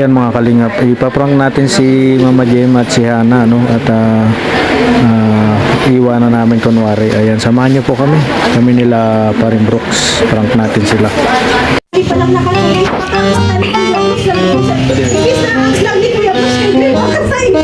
ayan mga kalingap, ipaprank natin si Mama Jem at si Hana, no? At iwanan namin kunwari. Ayan, samahan niyo po kami. Kami nila paring Brooks. Prank natin sila. Hindi pa lang nakakalimutan. Ibig na lang ni Kuya Bruce kay Greg bakit sa iyo?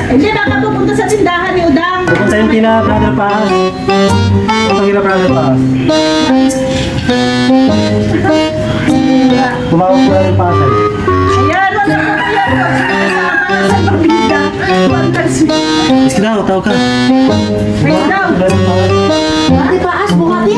Hindi nakapupunta sa tindahan ni Udang. Pupunta yung kina Brother Paas. Pupunta kina Brother Paas. Tumawag ko Brother Paas. Ayan, wala ko yan. Kasama sa pabida. Iski daw, tawag ka. Ayun daw. Brother Paas. Buhati paas, buhati.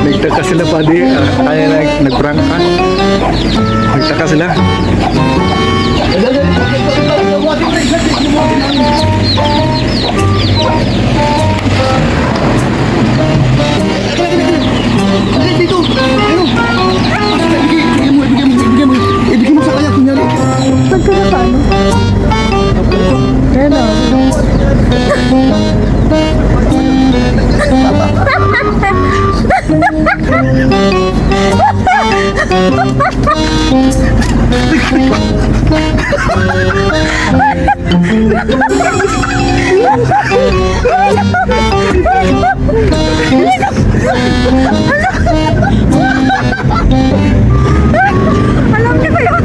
Nagtaka sila pa di, kaya nag-prank ka. Nagtaka sila. Ibigay mo sa kanya, kunyari. Saan ka na paano? Kaya na. Alam niyo ba yun?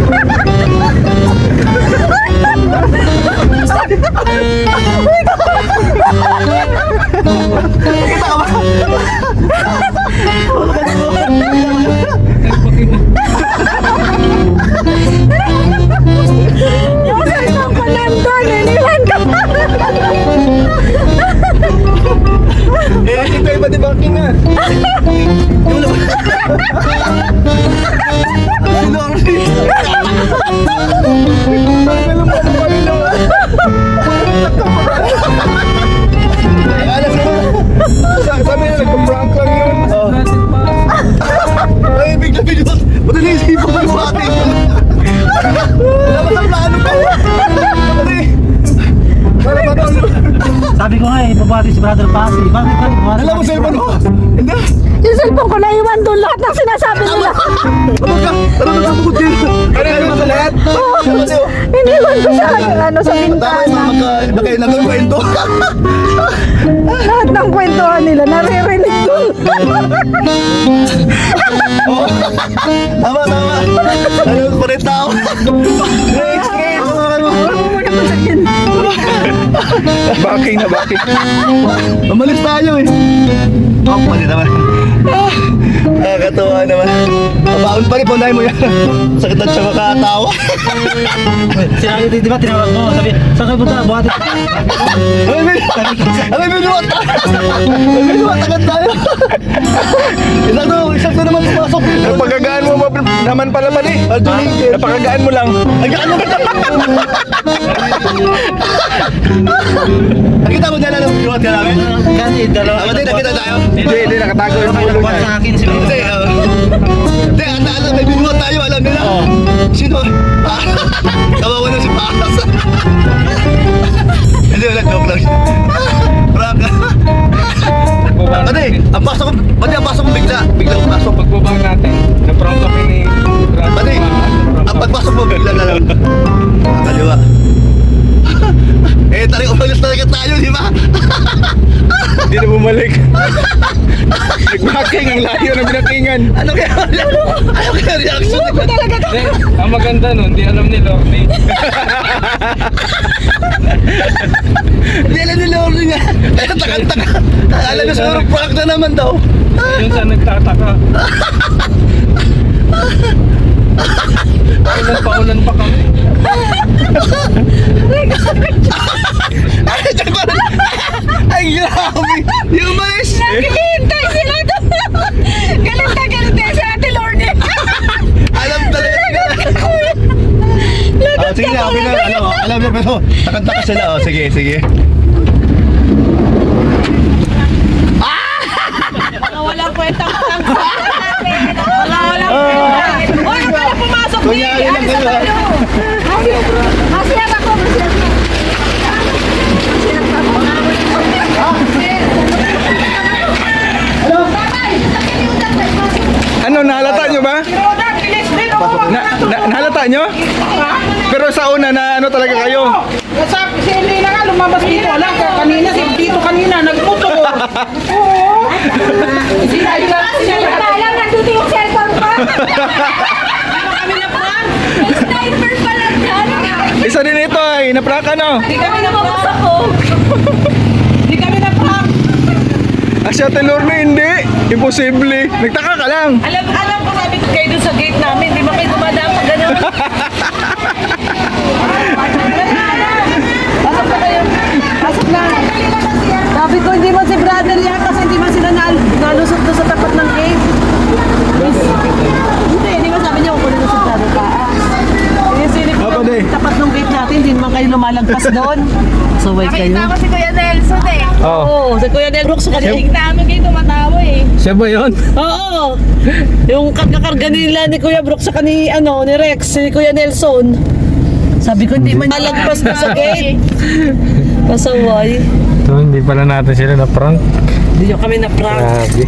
Yung cellphone ko nandun, iniwan ka pa. Ito iba di ba nga? Sabi na nagpa-prank lang yun. Ay, bigla-bigla. Ba't naisipan mo yung ate? Wala ba sa plano pa? Sabi ko nga babati si Brother Pasi. Bakit ba? Alam mo cellphone mo? Hindi. Yung cellphone ko naiwan doon lahat ng sinasabi nila. Ano ka bukod dito? Ano sa lahat? Iniwan ko sa sa bintana. Baka nagkwento. Lahat ng kwentuhan nila naririnig ko. Tama. Ano pa rin tao? Next. Oo, muna pa sa yun. Backing na backing. Umalis tayo eh. Oh, pwede naman. Nakakatawa naman. Mabaon pa rin, punahin mo yan. Sakit na siya makatawa. Sinabi, di ba, tinawag mo. Sabi, saan kayo punta? Buhati. Abay, binuot agad tayo. Isang to naman pumasok. Napagagaan mo naman pala mali. Napagagaan mo lang. Nakita mo dala ng binuot ka namin? Kasi dalawa. Abay, nakita tayo. Hindi, nakatago yung ulo Buwan niya. sa akin si Hindi, hindi, alam, may binuot tayo, alam nila. Sino? Kawawa na si Pakas. Hindi, wala, joke lang. Prank. Pati, ang pasok ko bigla. Bigla pumasok. Pagbabang natin, na-prank kami ni Pati, ang pagpasok mo bigla na lang. Kaliwa. Eh, tarik umalis talaga tayo, di ba? Hindi na bumalik. Nag-backing, ang layo ng binakingan. Ano kaya reaction? Ang maganda nun, hindi alam ni Lorne. Hindi alam nila ulit nga. Kaya takang-taka. Alam na siguro prank na naman daw. Yun sa nagtataka. Paulan pa kami. Ay, grabe. Yung umalis. Naghihintay sila doon. Galit na si Ate Lorne. Alam talaga nila. Sige na, okay na. Alam niya, pero takang-taka sila. Oh, sige. Walang kwenta ko lang. Walang kwenta. Uy, yung pala pumasok ni. Kunyari lang kayo, ha? Masiyag ako. Ano, nahalata nyo ba? Nahalata nyo? Pero sa una na ano talaga kayo? Si Elena nga lumabas dito. Alam ko kanina, dito kanina, nagmotor. Oo. Alam, nandito yung cellphone ko. Kami na pa. Sniper pala dyan. Isa din ito ay napraka no? Di kami na Bukas ako. Di kami na prank. Asya Lorne, hindi. Imposible. Nagtaka ka lang. Alam ko sabi ko kayo doon sa gate namin. Di ba kayo dumadaan pa gano'n? Pasok na kayo. Pasok na. Sabi ko hindi man si brother yan kasi hindi man sila nalusot doon sa tapat ng gate. Hindi man sabi niya kukunin na si brother pa. Sinisilip ko Papa, yung tapat ng gate natin. Hindi naman kayo lumalagpas doon. So wait kayo. Nakita ko si Kuya Nelson eh. Oo, si Kuya Del Brooks kasi. Namin kayo tumatawa eh. Siya ba yun? Oo. Yung karga-karga nila ni Kuya Brooks sa ni Rex, si Kuya Nelson. Sabi ko hindi man malagpas na sa gate. Pasaway. So, hindi pala natin sila na-prank. Hindi nyo kami na-prank. Grabe.